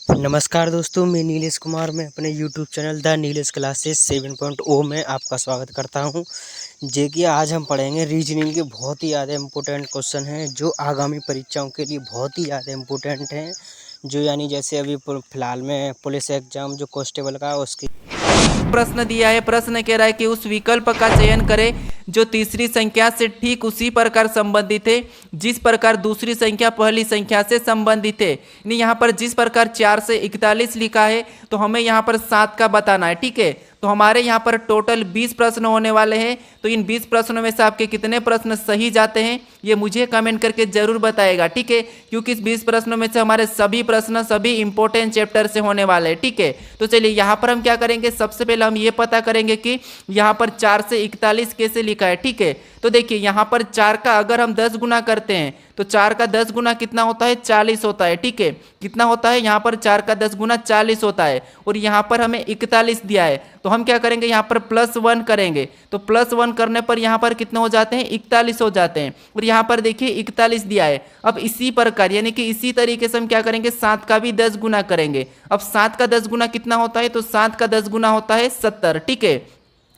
नमस्कार दोस्तों, मैं नीलेश कुमार। मैं अपने YouTube channel the Nilesh classes 7.0 में आपका स्वागत करता हूं। जे कि आज हम पढ़ेंगे रीजनिंग के बहुत ही ज़्यादा इम्पोर्टेंट क्वेश्चन हैं जो आगामी परीक्षाओं के लिए बहुत ही ज़्यादा इम्पोर्टेंट हैं। जो यानी जैसे अभी फ़िलहाल में पुलिस एग्ज़ाम जो कांस्टेबल का उसकी प्रश्न दिया है। प्रश्न कह रहा है कि उस विकल्प का चयन करें जो तीसरी संख्या से ठीक उसी प्रकार संबंधित है जिस प्रकार दूसरी संख्या पहली संख्या से संबंधित है। यानी यहाँ पर जिस प्रकार 4 से 41 लिखा है तो हमें यहाँ पर 7 का बताना है। ठीक है, तो हमारे यहाँ पर टोटल 20 प्रश्न होने वाले हैं। तो इन 20 प्रश्नों में से आपके कितने प्रश्न सही जाते हैं ये मुझे कमेंट करके जरूर बताएगा। ठीक है, क्योंकि इस 20 प्रश्नों में से हमारे सभी प्रश्न सभी इंपॉर्टेंट चैप्टर से होने वाले हैं। ठीक है, तो चलिए यहाँ पर हम क्या करेंगे, सबसे पहले हम ये पता करेंगे कि यहाँ पर 4 से 41 कैसे लिखा है। ठीक है, तो देखिए यहाँ पर 4 का अगर हम 10 गुना करते हैं तो 4 का 10 गुना कितना होता है, 40 होता है। ठीक है, कितना होता है यहाँ पर 4 का 10 गुना 40 होता है। और यहाँ पर हमें 41 दिया है तो हम क्या करेंगे, यहाँ पर +1 करेंगे। तो +1 करने पर यहाँ पर कितने हो जाते हैं, 41 हो जाते हैं। और यहाँ पर देखिए 41 दिया है। अब इसी प्रकार यानी कि इसी तरीके से हम क्या करेंगे, 7 का भी 10 गुना करेंगे। अब 7 का 10 गुना कितना होता है, तो 7 का 10 गुना होता है 70। ठीक है,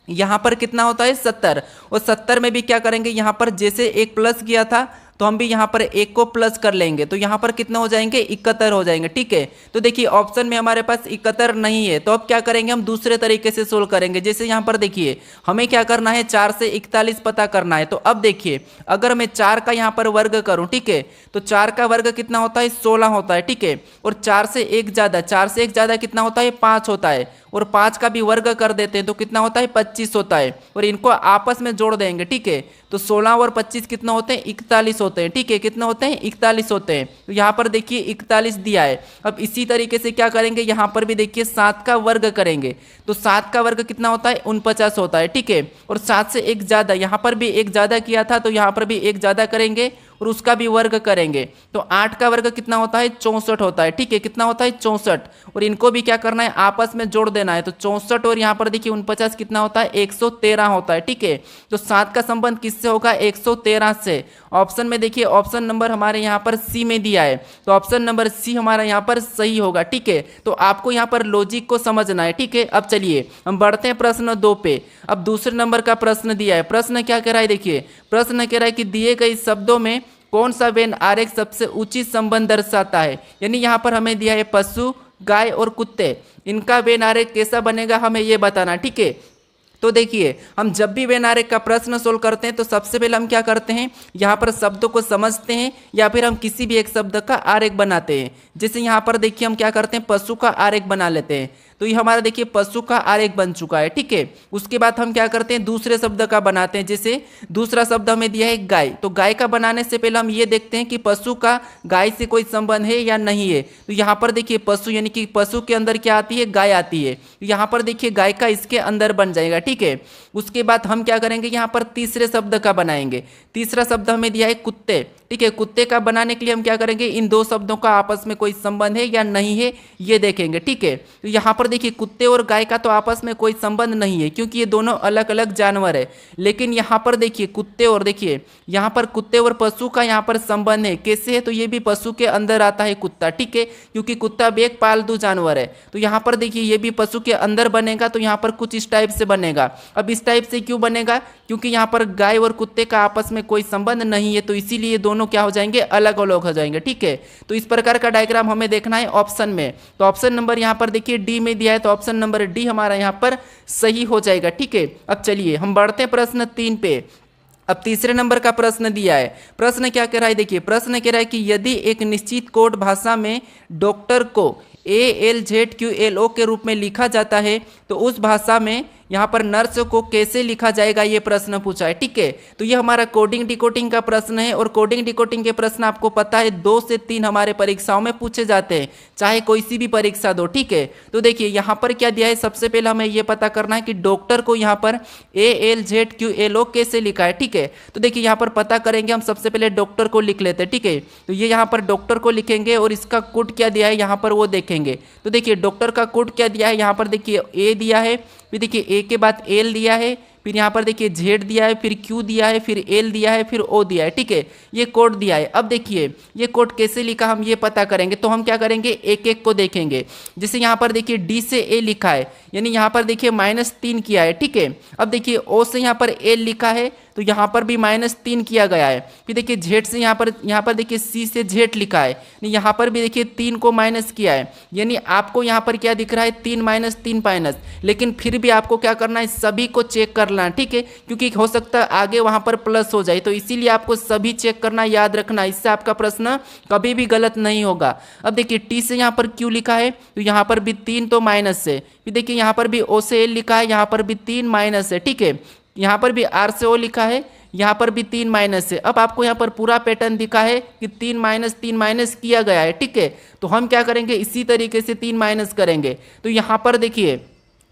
यहाँ पर कितना होता है 70। और 70 में भी क्या करेंगे, यहाँ पर जैसे एक प्लस किया था तो हम भी यहाँ पर एक को प्लस कर लेंगे तो यहाँ पर कितने हो जाएंगे, 71 हो जाएंगे। ठीक है, तो देखिए ऑप्शन में हमारे पास 71 नहीं है तो अब क्या करेंगे, हम दूसरे तरीके से सोल्व करेंगे। जैसे यहाँ पर देखिए हमें क्या करना है, 4 से 41 पता करना है। तो अब देखिए अगर मैं 4 का यहाँ पर वर्ग करूँ, ठीक है, तो 4 का वर्ग कितना होता है, 16 होता है। ठीक है, और 4 से 1 ज़्यादा, 4 से 1 ज़्यादा कितना होता है, 5 होता है। और 5 का भी वर्ग कर देते हैं तो कितना होता है, 25 होता है। और इनको आपस में जोड़ देंगे। ठीक है, तो 16 और 25 कितना होते हैं, 41 होते हैं। ठीक है, कितना होते हैं, 41 होते हैं। तो यहाँ पर देखिए 41 दिया है। अब इसी तरीके से क्या करेंगे, यहाँ पर भी देखिए 7 का वर्ग करेंगे तो 7 का वर्ग कितना होता है, 49 होता है। ठीक है, और 7 से 1 ज़्यादा, यहाँ पर भी 1 ज़्यादा किया था तो यहाँ पर भी 1 ज़्यादा करेंगे और उसका भी वर्ग करेंगे। तो 8 का वर्ग कितना होता है, 64 होता है। ठीक है, कितना होता है, 64। और इनको भी क्या करना है, आपस में जोड़ देना है। तो 64 और यहाँ पर देखिए 49 कितना होता है, 113 होता है। ठीक है, तो 7 का संबंध किससे होगा, 113 से। ऑप्शन में देखिए ऑप्शन नंबर हमारे यहाँ पर सी में दिया है तो ऑप्शन नंबर सी हमारा यहाँ पर सही होगा। ठीक है, तो आपको यहाँ पर लॉजिक को समझना है। ठीक है, अब चलिए हम बढ़ते हैं प्रश्न 2 पे। अब दूसरे नंबर का प्रश्न दिया है। प्रश्न क्या कह रहा है, देखिए प्रश्न कह रहा है कि दिए गए शब्दों में कौन सा वेन आरेख सबसे उचित संबंध दर्शाता है। यानी यहाँ पर हमें दिया है पशु, गाय और कुत्ते, इनका वेन आरेख कैसा बनेगा हमें ये बताना। ठीक है, तो देखिए हम जब भी वेन आरेख का प्रश्न सोल्व करते हैं तो सबसे पहले हम क्या करते हैं, यहाँ पर शब्दों को समझते हैं या फिर हम किसी भी एक शब्द का आरेख बनाते हैं। जैसे यहाँ पर देखिए हम क्या करते हैं, पशु का आरेख बना लेते हैं। तो ये हमारा देखिए पशु का आरेख बन चुका है। ठीक है, उसके बाद हम क्या करते हैं, दूसरे शब्द का बनाते हैं। जैसे दूसरा शब्द हमें दिया है गाय, तो गाय का बनाने से पहले हम ये देखते हैं कि पशु का गाय से कोई संबंध है या नहीं है। तो यहाँ पर देखिए पशु यानी कि पशु के अंदर क्या आती है, गाय आती है। तो यहाँ पर देखिए गाय का इसके अंदर बन जाएगा। ठीक है, उसके बाद हम क्या करेंगे, यहाँ पर तीसरे शब्द का बनाएंगे। तीसरा शब्द हमें दिया है कुत्ते। ठीक है, कुत्ते का बनाने के लिए हम क्या करेंगे, इन दो शब्दों का आपस में कोई संबंध है या नहीं है ये देखेंगे। ठीक है, तो यहाँ पर देखिए कुत्ते और गाय का तो आपस में कोई संबंध नहीं है क्योंकि ये दोनों अलग अलग जानवर है। लेकिन यहाँ पर देखिए कुत्ते और देखिए यहाँ पर कुत्ते और पशु का यहाँ पर संबंध है। कैसे है, तो ये भी पशु के अंदर आता है कुत्ता। ठीक है, क्योंकि कुत्ता भी एक पालतू जानवर है। तो यहाँ पर देखिए ये भी पशु के अंदर बनेगा तो यहाँ पर कुछ इस टाइप से बनेगा। अब इस टाइप से क्यों बनेगा, क्योंकि यहाँ पर गाय और कुत्ते का आपस में कोई संबंध नहीं है तो इसीलिए दोनों क्या हो जाएंगे, अलग अलग हो जाएंगे। ठीक है, तो इस प्रकार का डायग्राम हमें देखना है ऑप्शन में। तो ऑप्शन नंबर यहाँ पर देखिए डी में दिया है तो ऑप्शन नंबर डी हमारा यहाँ पर सही हो जाएगा। ठीक है, अब चलिए हम बढ़ते हैं प्रश्न 3 पे। अब तीसरे नंबर का प्रश्न दिया है। प्रश्न क्या कह रहा है, देखिए प्रश्न कह रहा है कि यदि एक निश्चित कोड भाषा में डॉक्टर को ALZQLO के रूप में लिखा जाता है तो उस भाषा में यहाँ पर नर्स को कैसे लिखा जाएगा ये प्रश्न पूछा है। ठीक है, तो ये हमारा कोडिंग डिकोडिंग का प्रश्न है और कोडिंग डिकोडिंग के प्रश्न आपको पता है 2 से 3 हमारे परीक्षाओं में पूछे जाते हैं, चाहे कोई सी भी परीक्षा दो। ठीक है, तो देखिए यहाँ पर क्या दिया है, सबसे पहले हमें ये पता करना है कि डॉक्टर को यहाँ पर ALZQLO कैसे लिखा है। ठीक है, तो देखिए यहाँ पर पता करेंगे, हम सबसे पहले डॉक्टर को लिख लेते हैं। ठीक है, तो ये यहाँ पर डॉक्टर को लिखेंगे और इसका कोड क्या दिया है यहाँ पर वो देखेंगे। तो देखिए डॉक्टर का कोड क्या दिया है, यहाँ पर देखिए A दिया है फिर देखिए ए के बाद एल दिया है, फिर यहाँ पर देखिए जेड दिया है, फिर क्यू दिया है, फिर एल दिया है, फिर ओ दिया है। ठीक है, ये कोड दिया है। अब देखिए ये कोड कैसे लिखा हम ये पता करेंगे, तो हम क्या करेंगे एक एक को देखेंगे। जैसे यहाँ पर देखिए डी से ए लिखा है, यानी यहाँ पर देखिए -3 किया है। ठीक है, अब देखिए ओ से यहाँ पर एल लिखा है, तो यहाँ पर भी -3 किया गया है। फिर देखिए जेड से यहाँ पर देखिए सी से जेड लिखा है, यहाँ पर भी देखिए 3 को माइनस किया है। यानी आपको यहाँ पर क्या दिख रहा है 3 - 3 माइनस, लेकिन फिर भी आपको क्या करना है सभी को चेक करना है। ठीक है, क्योंकि हो सकता है आगे वहाँ पर प्लस हो जाए, तो इसीलिए आपको सभी चेक करना याद रखना, इससे आपका प्रश्न कभी भी गलत नहीं होगा। अब देखिए टी से यहाँ पर क्यू लिखा है, तो यहाँ पर भी 3 तो माइनस है। फिर देखिए यहाँ पर भी ओ से एल लिखा है, यहाँ पर भी 3 माइनस है। ठीक है, यहाँ पर भी आर से ओ लिखा है, यहाँ पर भी 3 माइनस है। अब आपको यहाँ पर पूरा पैटर्न दिखा है कि 3 माइनस किया गया है। ठीक है, तो हम क्या करेंगे इसी तरीके से 3 माइनस करेंगे। तो यहाँ पर देखिए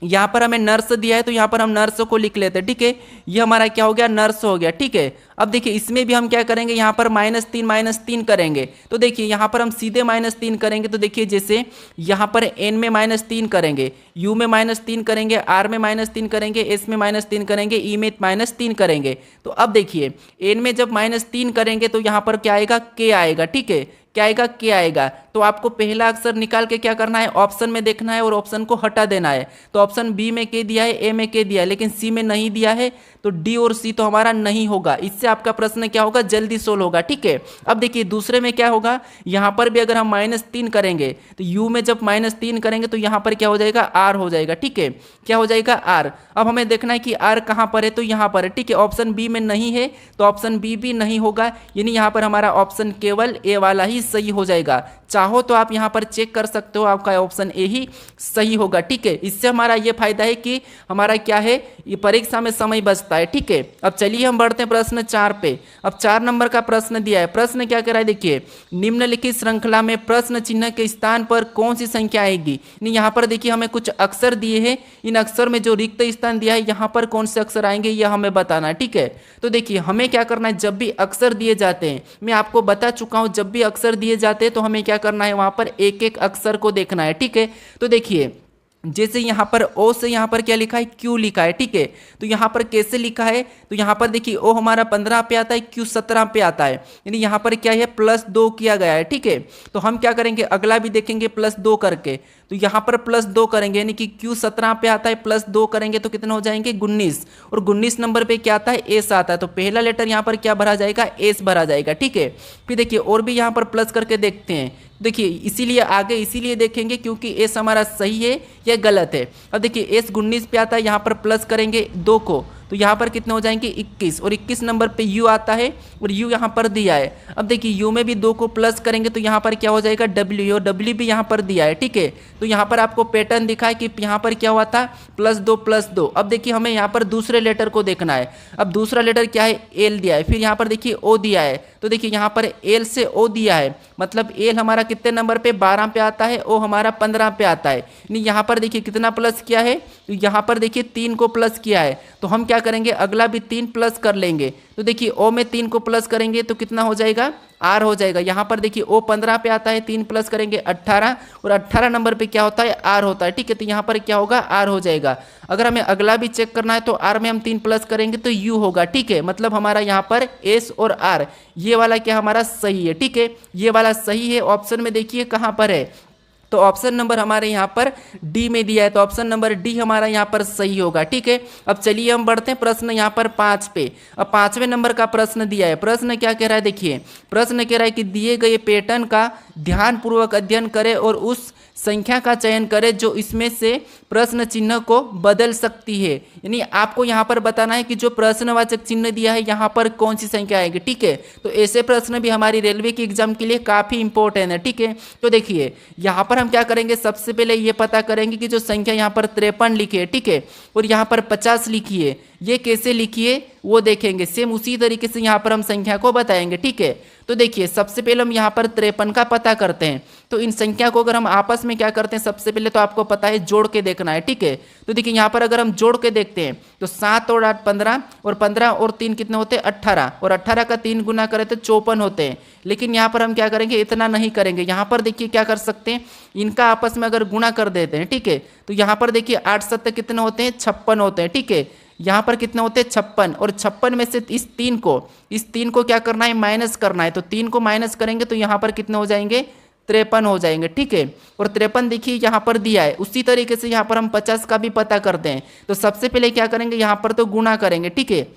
यहाँ पर हमें नर्स दिया है, तो यहाँ पर हम नर्स को लिख लेते हैं। ठीक है, ये हमारा क्या हो गया नर्स हो गया। ठीक है, अब देखिए इसमें भी हम क्या करेंगे यहाँ पर -3 करेंगे। तो देखिए यहाँ पर हम सीधे -3 करेंगे, तो देखिए जैसे यहाँ पर एन में -3 करेंगे, यू में -3 करेंगे, आर में -3 करेंगे, एस में -3 करेंगे, ई में -3 करेंगे। तो अब देखिए एन में जब -3 करेंगे तो यहाँ पर क्या आएगा के आएगा। ठीक है, क्या आएगा के आएगा। तो आपको पहला अक्षर निकाल के क्या करना है ऑप्शन में देखना है और ऑप्शन को हटा देना है। तो ऑप्शन बी में के दिया है, ए में के दिया है, लेकिन सी में नहीं दिया है, तो डी और सी तो हमारा नहीं होगा। इससे आपका प्रश्न क्या होगा जल्दी सोल्व होगा। ठीक है, अब देखिए दूसरे में क्या होगा, यहाँ पर भी अगर हम -3 करेंगे तो यू में जब -3 करेंगे तो यहाँ पर क्या हो जाएगा आर हो जाएगा। ठीक है, क्या हो जाएगा आर। अब हमें देखना है कि आर कहाँ पर है, तो यहाँ पर है। ठीक है, ऑप्शन बी में नहीं है तो ऑप्शन बी भी नहीं होगा, यानी यहाँ पर हमारा ऑप्शन केवल ए वाला ही सही हो जाएगा। चाहो तो आप यहाँ पर चेक कर सकते हो, आपका ऑप्शन ए ही सही होगा। ठीक है, इससे हमारा ये फायदा है कि हमारा क्या है ये परीक्षा में समय बचता है। ठीक है, अब चलिए हम बढ़ते हैं प्रश्न 4 पे। अब 4 नंबर का प्रश्न दिया है। प्रश्न क्या कह रहा है देखिए, निम्नलिखित श्रृंखला में प्रश्न चिन्ह के स्थान पर कौन सी संख्या आएगी। यहाँ पर देखिए हमें कुछ अक्षर दिए हैं, इन अक्षर में जो रिक्त स्थान दिया है यहाँ पर कौन से अक्षर आएंगे यह हमें बताना है। ठीक है, तो देखिए हमें क्या करना है, जब भी अक्षर दिए जाते हैं, मैं आपको बता चुका हूँ, जब भी अक्षर दिए जाते हैं तो हमें क्या करना है वहां पर एक एक अक्षर को देखना है। ठीक है, तो देखिए जैसे यहाँ पर ओ से यहाँ पर क्या लिखा है क्यू लिखा है। ठीक है, तो यहाँ पर कैसे लिखा है, तो यहाँ पर देखिए ओ हमारा 15 पे आता है, क्यू 17 पे आता है, यानी यहाँ पर क्या है +2 किया गया है। ठीक है, तो हम क्या करेंगे अगला भी देखेंगे +2 करके, तो यहाँ पर +2 करेंगे, यानी कि क्यू 17 पे आता है, +2 करेंगे तो कितना हो जाएंगे 19, और 19 नंबर पे क्या आता है एस आता है, तो पहला लेटर यहाँ पर क्या भरा जाएगा एस भरा जाएगा। ठीक है, फिर देखिए और भी यहाँ पर प्लस करके देखते हैं। देखिए इसीलिए आगे इसीलिए देखेंगे क्योंकि एस हमारा सही है या गलत है। अब देखिए एस 19 पे आता है, यहाँ पर प्लस करेंगे 2 को, तो यहाँ पर कितने हो जाएंगे 21, और 21 नंबर पे यू आता है और यू यहाँ पर दिया है। अब देखिए यू में भी 2 को प्लस करेंगे तो यहाँ पर क्या हो जाएगा डब्ल्यू, और डब्ल्यू भी यहाँ पर दिया है। ठीक है, तो यहाँ पर आपको पैटर्न दिखा है कि यहाँ पर क्या हुआ था +2 अब देखिए हमें यहाँ पर दूसरे लेटर को देखना है। अब दूसरा लेटर क्या है एल दिया है, फिर यहाँ पर देखिए ओ दिया है, तो देखिए यहाँ पर एल से ओ दिया है, मतलब एल हमारा कितने नंबर पे 12 पे आता है, ओ हमारा 15 पे आता है, यानी यहाँ पर देखिए कितना प्लस किया है, तो यहाँ पर देखिए 3 को प्लस किया है, तो हम क्या करेंगे अगला भी 3 प्लस कर लेंगे। तो देखिए ओ में 3 को प्लस करेंगे तो कितना हो जाएगा आर हो जाएगा। यहाँ पर देखिए ओ 15 पे आता है, 3 प्लस करेंगे 18, और 18 नंबर पे क्या होता है आर होता है। ठीक है, तो यहाँ पर क्या होगा आर हो जाएगा। अगर हमें अगला भी चेक करना है तो आर में हम 3 प्लस करेंगे तो यू होगा। ठीक है, मतलब हमारा यहाँ पर एस और आर ये वाला क्या हमारा सही है। ठीक है, ये वाला सही है। ऑप्शन में देखिए कहाँ पर है, तो ऑप्शन नंबर हमारे यहाँ पर डी में दिया है, तो ऑप्शन नंबर डी हमारा यहाँ पर सही होगा। ठीक है, अब चलिए हम बढ़ते हैं प्रश्न यहाँ पर 5 पे। अब 5वें नंबर का प्रश्न दिया है। प्रश्न क्या कह रहा है देखिए, प्रश्न कह रहा है कि दिए गए पैटर्न का ध्यानपूर्वक अध्ययन करें और उस संख्या का चयन करें जो इसमें से प्रश्न चिन्ह को बदल सकती है। यानी आपको यहाँ पर बताना है कि जो प्रश्नवाचक चिन्ह दिया है यहाँ पर कौन सी संख्या आएगी। ठीक है, तो ऐसे प्रश्न भी हमारी रेलवे के एग्जाम के लिए काफ़ी इंपॉर्टेंट है। ठीक है, तो देखिए यहाँ पर हम क्या करेंगे, सबसे पहले ये पता करेंगे कि जो संख्या यहाँ पर 53 लिखी है, ठीक है, और यहाँ पर 50 लिखी है, ये कैसे लिखिए वो देखेंगे। सेम उसी तरीके से यहाँ पर हम संख्या को बताएंगे, ठीक है। तो देखिए सबसे पहले हम यहाँ पर 53 का पता करते हैं। तो इन संख्या को अगर हम आपस में क्या करते हैं, सबसे पहले तो आपको पता है जोड़ के देखना है, ठीक है। तो देखिए यहाँ पर अगर हम जोड़ के देखते हैं तो 7 और 8 15, और 15 और 3 कितने होते हैं 18, और 18 का 3 गुना करें तो 54 होते हैं। लेकिन यहाँ पर हम क्या करेंगे, इतना नहीं करेंगे। यहाँ पर देखिए क्या कर सकते हैं, इनका आपस में अगर गुणा कर देते हैं, ठीक है। तो यहाँ पर देखिए 8 7 कितने होते हैं 56 होते हैं, ठीक है। यहाँ पर कितने होते हैं 56, और 56 में से इस तीन को क्या करना है, माइनस करना है। तो 3 को माइनस करेंगे तो यहाँ पर कितने हो जाएंगे 53 हो जाएंगे, ठीक है। और 53 देखिए यहाँ पर दिया है। उसी तरीके से यहाँ पर हम 50 का भी पता करते हैं। तो सबसे पहले क्या करेंगे, यहाँ पर तो गुणा करेंगे, ठीक है।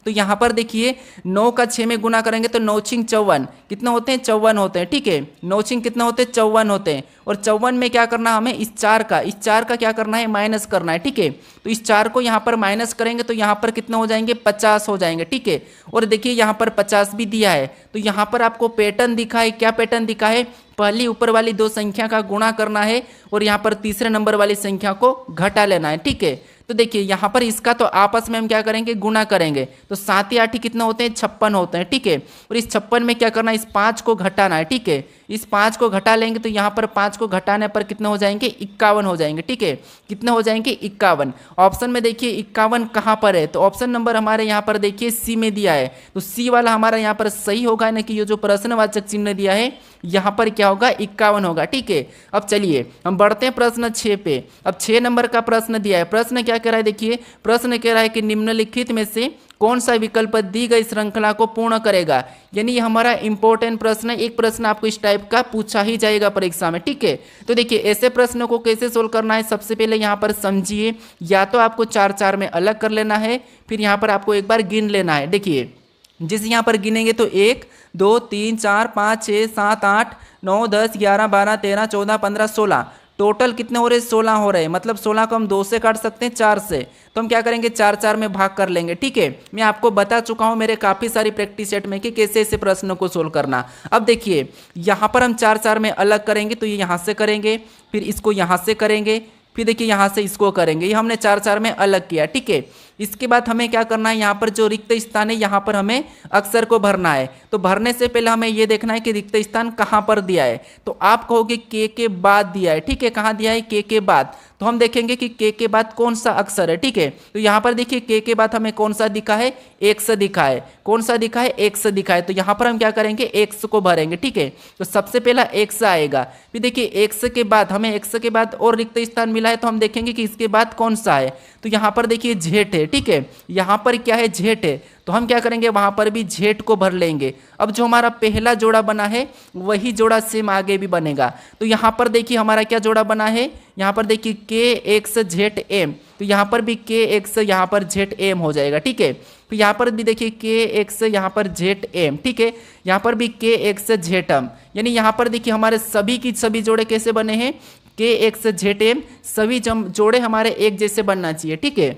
तो यहाँ पर देखिए 9 का 6 में गुना करेंगे तो 9 छिंग 54 कितना होते हैं 54 होते हैं, ठीक है। 9 छिंग कितना होते हैं 54 होते हैं। और 54 में क्या करना हमें, इस 4 का क्या करना है, माइनस करना है, ठीक है। तो इस 4 को यहाँ पर माइनस करेंगे तो यहाँ पर कितना हो जाएंगे 50 हो जाएंगे, ठीक है। और देखिए यहाँ पर 50 भी दिया है। तो यहाँ पर आपको पैटर्न दिखा है, क्या पैटर्न दिखा है, पहली ऊपर वाली दो संख्या का गुणा करना है और यहाँ पर तीसरे नंबर वाली संख्या को घटा लेना है, ठीक है। तो देखिए यहाँ पर इसका तो आपस में हम क्या करेंगे, गुणा करेंगे। तो 7 या 8 कितना होते हैं 56 होते हैं, ठीक है। और इस 56 में क्या करना है, इस 5 को घटाना है, ठीक है। इस 5 को घटा लेंगे तो यहाँ पर 5 को घटाने पर कितने हो जाएंगे 51 हो जाएंगे, ठीक है। कितने हो जाएंगे 51। ऑप्शन में देखिए 51 कहाँ पर है, तो ऑप्शन नंबर हमारे यहाँ पर देखिए सी में दिया है। तो सी वाला हमारा यहाँ पर सही होगा ना, कि ये जो प्रश्नवाचक चिन्ह दिया है यहाँ पर क्या होगा 51 होगा, ठीक है। अब चलिए हम बढ़ते हैं प्रश्न 6 पे। अब 6 नंबर का प्रश्न दिया है। प्रश्न क्या कह रहा है, देखिए प्रश्न कह रहा है कि निम्नलिखित में से कौन सा विकल्प दी गई श्रृंखला को पूर्ण करेगा। यानी ये हमारा इंपॉर्टेंट प्रश्न है। एक प्रश्न आपको इस टाइप का पूछा ही जाएगा परीक्षा में, ठीक है। तो देखिए ऐसे प्रश्नों को कैसे सोल्व करना है, सबसे पहले यहाँ पर समझिए। या तो आपको 4 4 में अलग कर लेना है, फिर यहाँ पर आपको एक बार गिन लेना है। देखिए जिस यहाँ पर गिनेंगे तो 1 2 3 4 5 6 7 8 9 10 11 12 13 14 15 16 टोटल कितने हो रहे 16 हो रहे हैं। मतलब 16 को हम 2 से काट सकते हैं 4 से। तो हम क्या करेंगे 4 4 में भाग कर लेंगे, ठीक है। मैं आपको बता चुका हूं मेरे काफ़ी सारी प्रैक्टिस सेट में कि कैसे ऐसे प्रश्नों को सोल्व करना। अब देखिए यहाँ पर हम 4 4 में अलग करेंगे तो ये यहाँ से करेंगे, फिर इसको यहाँ से करेंगे, फिर देखिए यहाँ से इसको करेंगे। ये हमने 4 4 में अलग किया, ठीक है। इसके बाद हमें क्या करना है, यहाँ पर जो रिक्त स्थान है यहाँ पर हमें अक्षर को भरना है। तो भरने से पहले हमें ये देखना है कि रिक्त स्थान कहाँ पर दिया है। तो आप कहोगे के बाद दिया है, ठीक है। कहाँ दिया है के बाद। तो हम देखेंगे कि के बाद कौन सा अक्षर है, ठीक है। तो यहाँ पर देखिए के बाद हमें कौन सा दिखा है, एक्स दिखा है। कौन सा दिखा है, एक्स दिखा है। तो यहाँ पर हम क्या करेंगे एक्स को भरेंगे, ठीक है। तो सबसे पहला एक्स आएगा। फिर देखिए एक्स के बाद हमें एक्स के बाद और रिक्त स्थान मिला है, तो हम देखेंगे कि इसके बाद कौन सा है। तो यहाँ पर देखिए जेठ है, ठीक है। यहाँ पर क्या है जेठ है, तो हम क्या करेंगे वहां पर भी जेठ को भर लेंगे। अब जो हमारा पहला जोड़ा बना है वही जोड़ा सेम आगे भी बनेगा। तो यहाँ पर देखिए हमारा क्या जोड़ा बना है, यहाँ पर देखिए के एक्स जेठ एम। तो यहाँ पर भी के एक्स यहाँ पर जेठ एम हो जाएगा, ठीक है। तो यहाँ पर भी देखिए के एक्स यहाँ पर जेठ एम, ठीक है। यहाँ पर भी के एक्स जेठ एम। यानी यहाँ पर देखिए हमारे सभी की सभी जोड़े कैसे बने हैं, के एक्स जेठ एम। सभी जोड़े हमारे एक जैसे बनना चाहिए, ठीक है।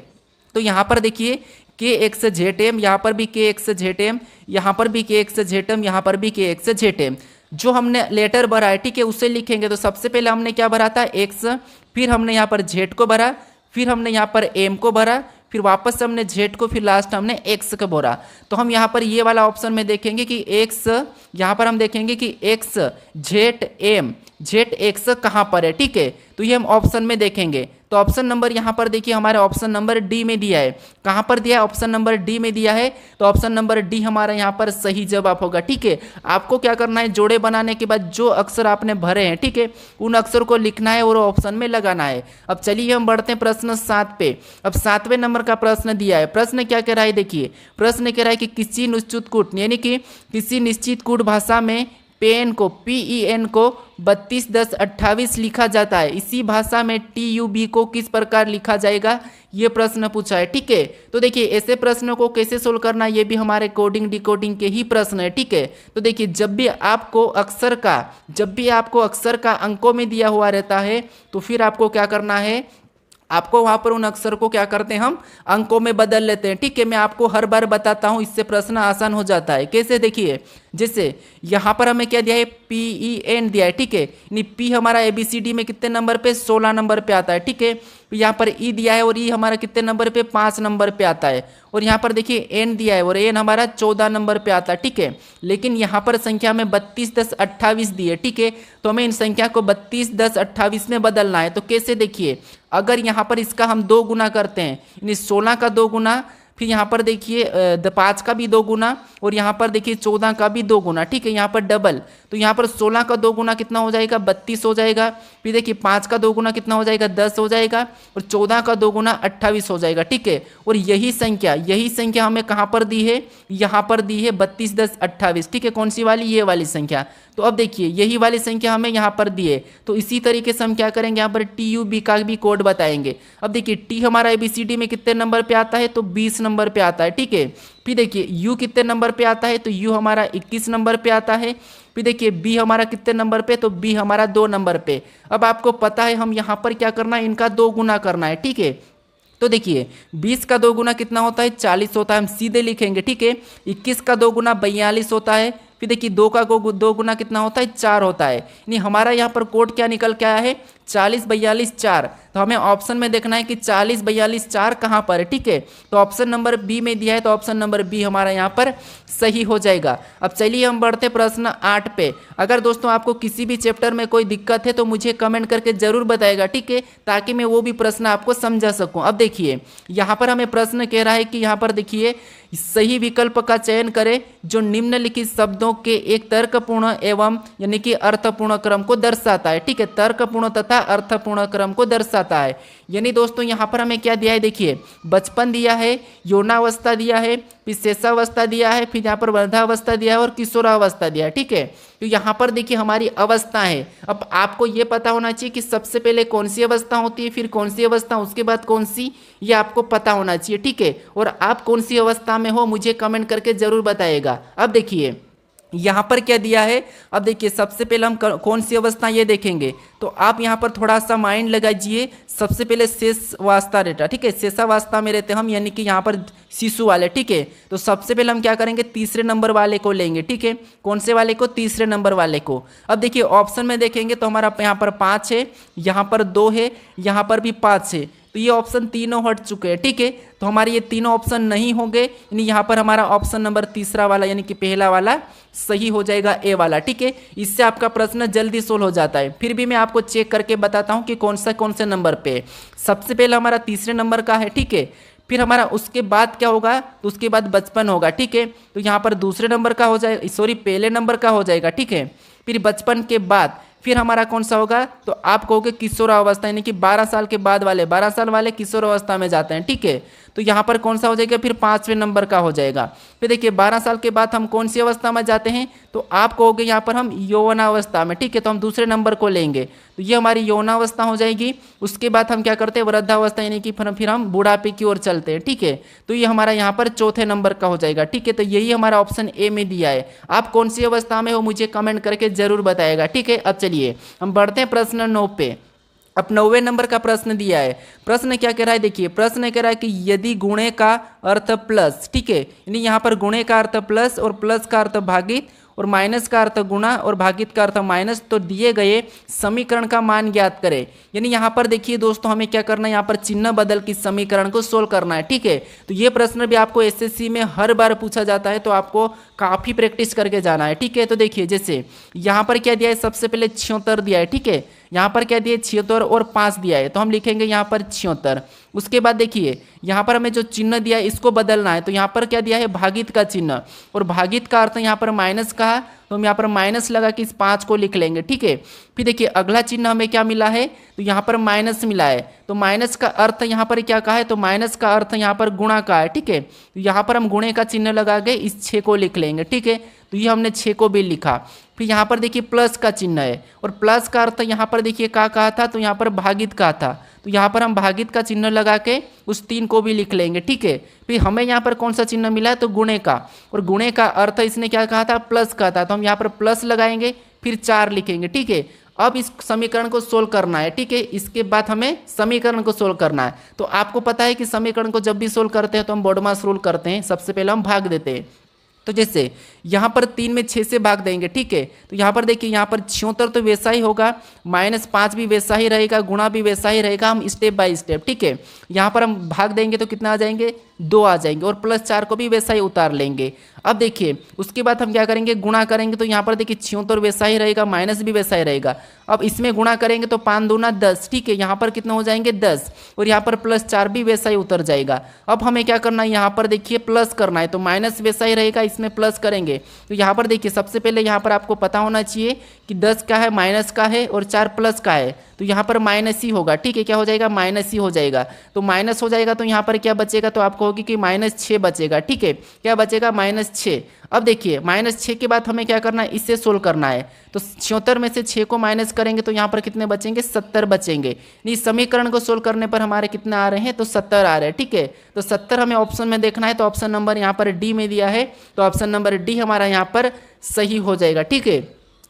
तो यहाँ पर देखिए के एक्स जेठ एम, यहाँ पर भी के एक्स जेठ एम, यहाँ पर भी के एक्स जेठ एम, यहाँ पर भी के एक्स जेठ एम। जो हमने लेटर भरा है, ठीक है, उसे लिखेंगे। तो सबसे पहले हमने क्या भरा था एक्स, फिर हमने यहाँ पर जेठ को भरा, फिर हमने यहाँ पर एम को भरा, फिर वापस से हमने जेड को, फिर लास्ट हमने एक्स को भरा। तो हम यहाँ पर ये वाला ऑप्शन में देखेंगे कि एक्स, यहाँ पर हम देखेंगे कि X Z M Z X कहाँ पर है, ठीक है। तो ये हम ऑप्शन में देखेंगे। तो ऑप्शन नंबर यहाँ पर देखिए हमारे ऑप्शन नंबर डी में दिया है। कहाँ पर दिया है, ऑप्शन नंबर डी में दिया है। तो ऑप्शन नंबर डी हमारा यहाँ पर सही जवाब होगा, ठीक है। आपको क्या करना है, जोड़े बनाने के बाद जो अक्षर आपने भरे हैं, ठीक है, उन अक्षर को लिखना है और ऑप्शन में लगाना है। अब चलिए हम बढ़ते हैं प्रश्न 7 पे। अब 7वें नंबर का प्रश्न दिया है। प्रश्न क्या कह रहा है, देखिए प्रश्न कह रहा है कि किसी निश्चित कूट यानी कि किसी निश्चित कूट भाषा में पेन को PEN को 32 10 28 लिखा जाता है। इसी भाषा में TUB को किस प्रकार लिखा जाएगा, ये प्रश्न पूछा है, ठीक है। तो देखिए ऐसे प्रश्नों को कैसे सोल्व करना, ये भी हमारे कोडिंग डिकोडिंग के ही प्रश्न है, ठीक है। तो देखिए जब भी आपको अक्षर का अंकों में दिया हुआ रहता है, तो फिर आपको क्या करना है, आपको वहां पर उन अक्षर को क्या करते हैं, हम अंकों में बदल लेते हैं, ठीक है। मैं आपको हर बार बताता हूं, इससे प्रश्न आसान हो जाता है। कैसे, देखिए जैसे यहाँ पर हमें क्या दिया है, PEN दिया है, ठीक है। यानी P हमारा ABCD में कितने नंबर पे, 16 नंबर पे आता है, ठीक है। यहाँ पर E दिया है और E हमारा कितने नंबर पे, 5 नंबर पे आता है। और यहाँ पर देखिए N दिया है और N हमारा 14 नंबर पे आता है, ठीक है। लेकिन यहाँ पर संख्या में 32, 10, 28 दी है, ठीक है। तो हमें इन संख्या को 32, 10, 28 में बदलना है। तो कैसे, देखिए अगर यहाँ पर इसका हम 2 गुना करते हैं, यानी 16 का 2 गुना, फिर यहाँ पर देखिए 5 का भी 2 गुना, और यहाँ पर देखिए 14 का भी 2 गुना, ठीक है। यहाँ पर डबल, तो यहाँ पर 16 का 2 गुना कितना हो जाएगा, 32 हो जाएगा। फिर देखिए 5 का 2 गुना कितना हो जाएगा, 10 हो जाएगा। और 14 का 2 गुना 28 हो जाएगा, ठीक है। और यही संख्या हमें कहाँ पर दी है, यहाँ पर दी है 32, 10, 28, ठीक है। कौन सी वाली, ये वाली संख्या। तो अब देखिए यही वाली संख्या हमें यहाँ पर दी है। तो इसी तरीके से हम क्या करेंगे, यहाँ पर TUB का भी कोड बताएंगे। अब देखिए T हमारा ABCD में कितने नंबर पे आता है, तो 20 नंबर पे आता है, ठीक है। फिर देखिए U कितने नंबर पे आता है, तो U हमारा 21 नंबर पे आता है। फिर देखिए B हमारा कितने नंबर पे, तो B हमारा 2 नंबर पे। अब आपको पता है हम यहाँ पर क्या करना है, इनका 2 गुना करना है, ठीक है। तो देखिए 20 का 2 गुना कितना होता है, 40 होता है, हम सीधे लिखेंगे, ठीक है। 21 का 2 गुना 42 होता है। फिर देखिए 2 का 2 गुना कितना होता है, 4 होता है। यानी हमारा यहाँ पर कोड क्या निकल के आया है, 40, 42, 4। तो हमें ऑप्शन में देखना है कि 40, 42, 4 कहाँ पर है, ठीक है। तो ऑप्शन नंबर बी में दिया है, तो ऑप्शन नंबर बी हमारा यहाँ पर सही हो जाएगा। अब चलिए हम बढ़ते प्रश्न 8 पे। अगर दोस्तों आपको किसी भी चैप्टर में कोई दिक्कत है तो मुझे कमेंट करके जरूर बताएगा, ठीक है, ताकि मैं वो भी प्रश्न आपको समझा सकूं। अब देखिए यहाँ पर हमें प्रश्न कह रहा है कि यहाँ पर देखिए सही विकल्प का चयन करें जो निम्नलिखित शब्दों के एक तर्कपूर्ण एवं यानी कि अर्थपूर्ण क्रम को दर्शाता है, ठीक है। तर्कपूर्ण तथा अर्थपूर्ण क्रम को दर्शाता है। यानी दोस्तों यहाँ पर हमें क्या दिया है, देखिए बचपन दिया है, यौनावस्था दिया है, फिर शेषावस्था दिया है, फिर यहाँ पर वृद्धावस्था दिया है और किशोरावस्था दिया है, ठीक है। तो यहाँ पर देखिए हमारी अवस्था है। अब आपको ये पता होना चाहिए कि सबसे पहले कौन सी अवस्था होती है, फिर कौन सी अवस्था, उसके बाद कौन सी, ये आपको पता होना चाहिए, ठीक है। और आप कौन सी अवस्था में हो मुझे कमेंट करके जरूर बताइएगा। अब देखिए यहाँ पर क्या दिया है, अब देखिए सबसे पहले हम कौन सी अवस्था ये देखेंगे। तो आप यहाँ पर थोड़ा सा माइंड लगाइए। सबसे पहले शेषावस्था रहता, ठीक है। शेषावस्था में रहते हम, यानी कि यहाँ पर शिशु वाले, ठीक है। तो सबसे पहले हम क्या करेंगे, तीसरे नंबर वाले को लेंगे, ठीक है। कौन से वाले को, तीसरे नंबर वाले को। अब देखिए ऑप्शन में देखेंगे तो हमारा यहाँ पर 5 है, यहाँ पर 2 है, यहाँ पर भी 5 है। तो ये ऑप्शन तीनों हट चुके हैं, ठीक है। तो हमारे ये तीनों ऑप्शन नहीं होंगे, यानी यहाँ पर हमारा ऑप्शन नंबर तीसरा वाला यानी कि पहला वाला सही हो जाएगा, ए वाला, ठीक है। इससे आपका प्रश्न जल्दी सोल्व हो जाता है। फिर भी मैं आपको चेक करके बताता हूँ कि कौन से नंबर पे। सबसे पहले हमारा तीसरे नंबर का है, ठीक है। फिर हमारा उसके बाद क्या होगा, तो उसके बाद बचपन होगा, ठीक है। तो यहाँ पर दूसरे नंबर का हो जाएगा, सॉरी पहले नंबर का हो जाएगा, ठीक है। फिर बचपन के बाद फिर हमारा कौन सा होगा, तो आप कहोगे किशोरावस्था, यानी कि 12 साल के बाद वाले, 12 साल वाले किशोरावस्था में जाते हैं, ठीक है। तो यहाँ पर कौन सा हो जाएगा, फिर 5वें नंबर का हो जाएगा। फिर देखिए 12 साल के बाद हम कौन सी अवस्था में जाते हैं, तो आप कहोगे यहाँ पर हम यौवनावस्था में, ठीक है। तो हम दूसरे नंबर को लेंगे, तो ये हमारी यौवनावस्था हो जाएगी। उसके बाद हम क्या करते हैं, वृद्धावस्था, यानी कि फिर हम बुढ़ापे की ओर चलते हैं, ठीक है। तो ये हमारा यहाँ पर चौथे नंबर का हो जाएगा, ठीक है। तो यही हमारा ऑप्शन ए में दिया है। आप कौन सी अवस्था में हो मुझे कमेंट करके जरूर बताएगा, ठीक है। अब चलिए हम बढ़ते हैं प्रश्न 9 पे। अब 9वें नंबर का प्रश्न दिया है। प्रश्न क्या कह रहा है, देखिए प्रश्न कह रहा है कि यदि गुणे का अर्थ प्लस, ठीक है, यानी यहाँ पर गुणे का अर्थ प्लस और प्लस का अर्थ भागित और माइनस का अर्थ गुणा और भागित का अर्थ माइनस, तो दिए गए समीकरण का मान ज्ञात करें। यानी यहाँ पर देखिए दोस्तों हमें क्या करना है, यहाँ पर चिन्ह बदल के समीकरण को सोल्व करना है, ठीक है। तो ये प्रश्न भी आपको एसएससी में हर बार पूछा जाता है, तो आपको काफ़ी प्रैक्टिस करके जाना है, ठीक है। तो देखिए जैसे यहाँ पर क्या दिया है, सबसे पहले 76 दिया है, ठीक है। यहाँ पर क्या दिया है, 76 और 5 दिया है, तो हम लिखेंगे यहाँ पर 76। उसके बाद देखिए यहाँ पर हमें जो चिन्ह दिया है इसको बदलना है, तो यहाँ पर क्या दिया है, भागित का चिन्ह, और भागित का अर्थ यहाँ पर माइनस का है, तो हम यहाँ पर माइनस लगा कि इस 5 को लिख लेंगे, ठीक है। फिर देखिए अगला चिन्ह हमें क्या मिला है, तो यहाँ पर माइनस मिला है, तो माइनस का अर्थ यहाँ पर क्या कहा है, तो माइनस का अर्थ यहाँ पर गुणा का है, ठीक है। तो यहाँ पर हम गुणे का चिन्ह लगा के इस 6 को लिख लेंगे, ठीक है। तो ये हमने 6 को भी लिखा। फिर यहाँ पर देखिए प्लस का चिन्ह है, और प्लस का अर्थ यहाँ पर देखिए क्या कहा था, तो यहाँ पर भागित का था, तो यहाँ पर हम भागित का चिन्ह लगा के उस 3 को भी लिख लेंगे, ठीक है। फिर हमें यहाँ पर कौन सा चिन्ह मिला है, तो गुणे का, और गुणे का अर्थ इसने क्या कहा था, प्लस का था, तो हम यहाँ पर प्लस लगाएंगे, फिर 4 लिखेंगे, ठीक है। अब इस समीकरण को सोल्व करना है, ठीक है। इसके बाद हमें समीकरण को सोल्व करना है। तो आपको पता है कि समीकरण को जब भी सोल्व करते हैं तो हम बोडमास रूल करते हैं, सबसे पहले हम भाग देते हैं। तो जैसे यहाँ पर 3 में 6 से भाग देंगे, ठीक है। तो यहाँ पर देखिए, यहाँ पर 76 तो वैसा ही होगा, -5 भी वैसा ही रहेगा, गुणा भी वैसा ही रहेगा, हम स्टेप बाय स्टेप, ठीक है। यहाँ पर हम भाग देंगे तो कितना आ जाएंगे, 2 आ जाएंगे, और +4 को भी वैसा ही उतार लेंगे। अब देखिए उसके बाद हम क्या करेंगे, गुणा करेंगे तो यहाँ पर देखिए 76 वैसा ही रहेगा, माइनस भी वैसा ही रहेगा। अब इसमें गुणा करेंगे तो 5 दूना 10, ठीक है, यहाँ पर कितना हो जाएंगे 10, और यहाँ पर +4 भी वैसा ही उतर जाएगा। अब हमें क्या करना है, यहाँ पर देखिए प्लस करना है, तो माइनस वैसा ही रहेगा, इसमें प्लस करेंगे। तो यहाँ पर देखिए सबसे पहले यहाँ पर आपको पता होना चाहिए कि 10 का है, माइनस का है, और 4 प्लस का है, तो यहाँ पर माइनस ही होगा, ठीक है। क्या हो जाएगा, माइनस ही हो जाएगा। तो माइनस हो जाएगा तो यहाँ पर क्या बचेगा, तो आपको होगी कि -6 बचेगा, ठीक है। क्या बचेगा, -6। अब देखिए -6 के बाद हमें क्या करना है, इससे सोल्व करना है। तो 76 में से 6 को माइनस करेंगे तो यहाँ पर कितने बचेंगे, 70 बचेंगे। इस समीकरण को सोल्व करने पर हमारे कितने आ रहे हैं, तो 70 आ रहे हैं, ठीक है। तो 70 हमें ऑप्शन में देखना है, तो ऑप्शन नंबर यहाँ पर डी में दिया है, तो ऑप्शन नंबर डी हमारा यहाँ पर सही हो जाएगा, ठीक है।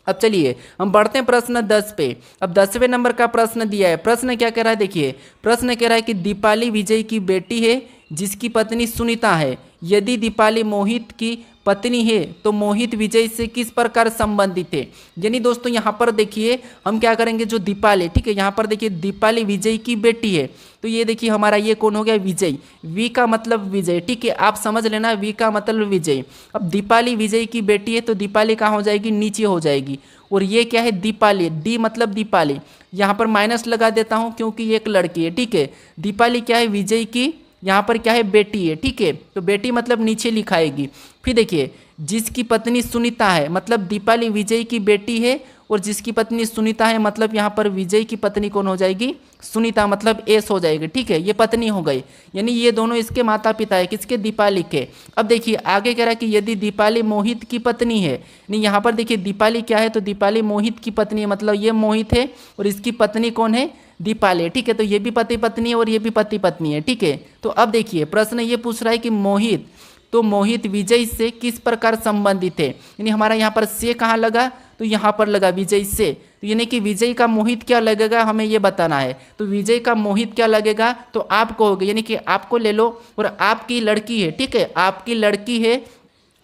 अब चलिए हम बढ़ते हैं प्रश्न 10 पे। अब 10वें नंबर का प्रश्न दिया है। प्रश्न क्या कह रहा है, देखिए प्रश्न कह रहा है कि दीपाली विजय की बेटी है जिसकी पत्नी सुनीता है। यदि दीपाली मोहित की पत्नी है तो मोहित विजय से किस प्रकार संबंधित है। यानी दोस्तों यहाँ पर देखिए हम क्या करेंगे, जो दीपाली, ठीक है, यहाँ पर देखिए दीपाली विजय की बेटी है, तो ये देखिए हमारा ये कौन हो गया, विजय। वी का मतलब विजय, ठीक है, आप समझ लेना, वी का मतलब विजय। अब दीपाली विजय की बेटी है तो दीपाली कहाँ हो जाएगी, नीचे हो जाएगी, और ये क्या है, दीपाली, डी मतलब दीपाली। यहाँ पर माइनस लगा देता हूँ क्योंकि ये एक लड़की है, ठीक है। दीपाली क्या है, विजय की यहाँ पर क्या है, बेटी है, ठीक है। तो बेटी मतलब नीचे लिखाएगी। फिर देखिए जिसकी पत्नी सुनीता है, मतलब दीपाली विजय की बेटी है, और जिसकी पत्नी सुनीता है मतलब यहाँ पर विजय की पत्नी कौन हो जाएगी, सुनीता, मतलब एस हो जाएगी, ठीक है। ये पत्नी हो गई, यानी ये दोनों इसके माता पिता है, किसके, दीपाली के। अब देखिए आगे कह रहा है कि यदि दीपाली मोहित की पत्नी है, नहीं यहाँ पर देखिए दीपाली क्या है, तो दीपाली मोहित की पत्नी है, मतलब ये मोहित है और इसकी पत्नी कौन है, दीपाली, ठीक है। तो ये भी पति पत्नी है और ये भी पति पत्नी है, ठीक है। तो अब देखिए प्रश्न ये पूछ रहा है कि मोहित विजय से किस प्रकार संबंधित है। यानी हमारा यहाँ पर से कहाँ लगा, तो यहाँ पर लगा विजय से, तो यानी कि विजय का मोहित क्या लगेगा हमें ये बताना है। तो विजय का मोहित क्या लगेगा, तो आप कहोगे, यानी कि आपको ले लो, और आपकी लड़की है, ठीक है, आपकी लड़की है,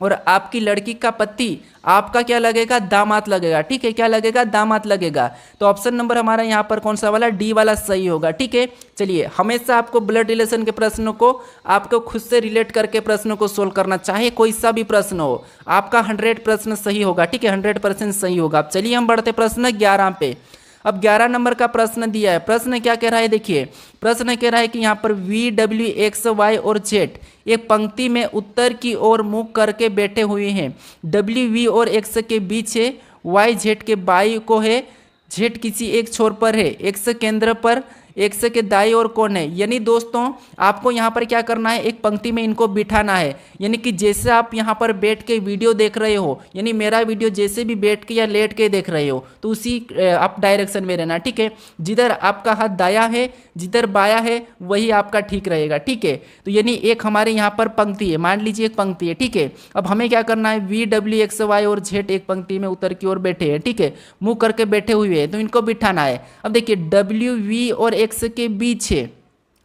और आपकी लड़की का पति आपका क्या लगेगा, दामाद लगेगा, ठीक है। क्या लगेगा, दामाद लगेगा। तो ऑप्शन नंबर हमारा यहाँ पर कौन सा वाला, डी वाला सही होगा, ठीक है। चलिए हमेशा आपको ब्लड रिलेशन के प्रश्नों को आपको खुद से रिलेट करके प्रश्नों को सोल्व करना, चाहे कोई सा भी प्रश्न हो, आपका 100 प्रश्न सही होगा, ठीक है, 100% सही होगा। अब चलिए हम बढ़ते प्रश्न 11 पे। अब 11 नंबर का प्रश्न दिया है। प्रश्न क्या कह रहा है, देखिए प्रश्न कह रहा है कि यहाँ पर VW X Y और Z एक पंक्ति में उत्तर की ओर मुख करके बैठे हुए हैं। W V और X के बीच है, Y Z के बाई को है, Z किसी एक छोर पर है, X केंद्र पर, X के दाई ओर कौन है। यानी दोस्तों आपको यहाँ पर क्या करना है, एक पंक्ति में इनको बिठाना है। यानी कि जैसे आप यहाँ पर बैठ के वीडियो देख रहे हो, यानी मेरा वीडियो जैसे भी बैठ के या लेट के देख रहे हो, तो उसी आप डायरेक्शन में रहना, ठीक है। जिधर आपका हाथ दाया है, जिधर बाया है, वही आपका ठीक रहेगा, ठीक है। तो यानी एक हमारे यहाँ पर पंक्ति है, मान लीजिए एक पंक्ति है, ठीक है। अब हमें क्या करना है, VW X Y और Z एक पंक्ति में उत्तर की ओर बैठे हैं, ठीक है, मुंह करके बैठे हुए हैं, तो इनको बिठाना है। अब देखिए W V और X के बीच है,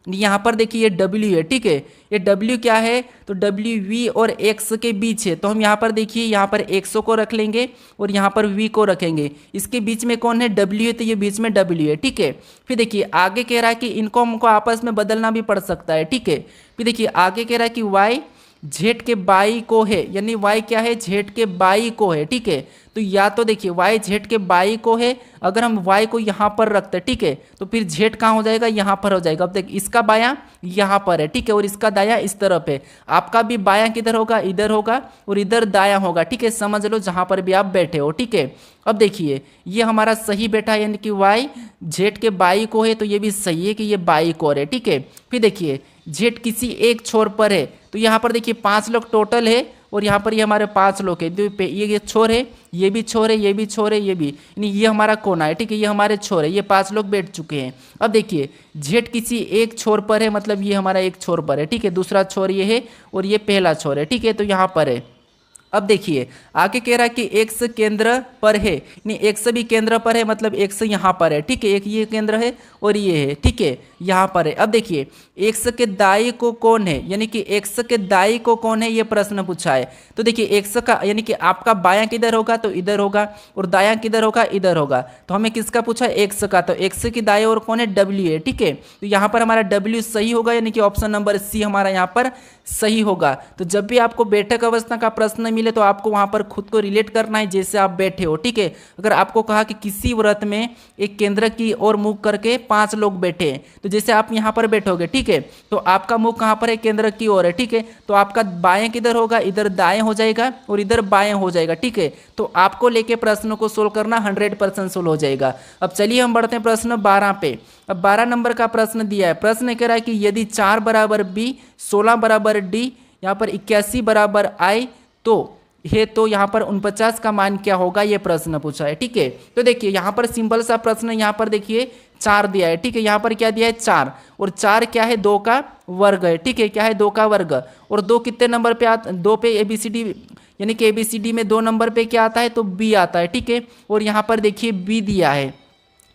यहाँ पर देखिए ये W है, ठीक है, ये W क्या है, तो W V और X के बीच है, तो हम यहाँ पर देखिए यहाँ पर X को रख लेंगे और यहाँ पर V को रखेंगे। इसके बीच में कौन है, W है, तो ये बीच में W है, ठीक है। फिर देखिए आगे कह रहा है कि इनको हमको आपस में बदलना भी पड़ सकता है, ठीक है। फिर देखिए आगे कह रहा है कि Y Z के बाई को है, यानी Y क्या है, Z के बाई को है, ठीक है। तो या तो देखिए Y Z के बाई को है, अगर हम Y को यहाँ पर रखते हैं, ठीक है, तो फिर Z कहाँ हो जाएगा, यहाँ पर हो जाएगा। अब देख इसका बायां यहाँ पर है, ठीक है, और इसका दायां इस तरफ है। आपका भी बायां किधर होगा, इधर होगा, और इधर दायां होगा, ठीक है, समझ लो जहाँ पर भी आप बैठे हो, ठीक है। अब देखिए ये हमारा सही बैठा है, यानी कि Y Z के बाई को है, तो ये भी सही है कि ये बाई को है, ठीक है। फिर देखिए Z किसी एक छोर पर है, तो यहाँ पर देखिए 5 लोग टोटल है, और यहाँ पर ये हमारे 5 लोग है, ये छोर है, ये भी छोर है, ये भी छोर है, ये भी, यानी ये हमारा कोना है, ठीक है, ये हमारे छोर है, ये 5 लोग बैठ चुके हैं। अब देखिए Z किसी एक छोर पर है, मतलब ये हमारा एक छोर पर है, ठीक है, दूसरा छोर ये है और ये पहला छोर है, ठीक है, तो यहाँ पर है। अब देखिए आगे कह रहा है कि x केंद्र पर है, नहीं x भी केंद्र पर है, मतलब x यहाँ पर है, ठीक है, एक ये केंद्र है और ये है, ठीक है, यहाँ पर है। अब देखिए x के दाई को कौन है, यानी कि x के दाई को कौन है, ये प्रश्न पूछा है। तो देखिए x का यानी कि आपका बायां किधर होगा, तो इधर होगा, और दायां किधर होगा, इधर होगा। तो हमें किसका पूछा है, x का, तो x की दाई और कौन है, w है, ठीक है। तो यहाँ पर हमारा w सही होगा, यानी कि ऑप्शन नंबर सी हमारा यहाँ पर सही होगा। तो जब भी आपको बैठक अवस्था का प्रश्न मिले तो आपको वहां पर खुद को रिलेट करना है जैसे आप बैठे हो, ठीक है। अगर आपको कहा कि किसी व्रत में एक केंद्र की ओर मुख करके 5 लोग बैठे हैं, तो जैसे आप यहाँ पर बैठोगे, ठीक है, तो आपका मुख कहाँ पर है, केंद्र की ओर है, ठीक है। तो आपका बाएं किधर होगा, इधर दाएं हो जाएगा और इधर बाएं हो जाएगा, ठीक है। तो आपको लेके प्रश्नों को सोल्व करना 100% सोल्व हो जाएगा। अब चलिए हम बढ़ते हैं प्रश्न 12 पे। अब 12 नंबर का प्रश्न दिया है। प्रश्न कह रहा है कि यदि 4 बराबर बी, 16 बराबर डी, यहाँ पर 81 बराबर आई तो यहाँ पर 49 का मान क्या होगा, ये प्रश्न पूछा है, ठीक है। तो देखिए यहाँ पर सिंपल सा प्रश्न, यहाँ पर देखिए 4 दिया है, ठीक है, यहाँ पर क्या दिया है 4, और 4 क्या है, 2 का वर्ग है, ठीक है, क्या है 2 का वर्ग, और 2 कितने नंबर पे आता, 2 पे ABCD यानी कि ABCD में 2 नंबर पे क्या आता है, तो B आता है, ठीक है। और यहाँ पर देखिए B दिया है,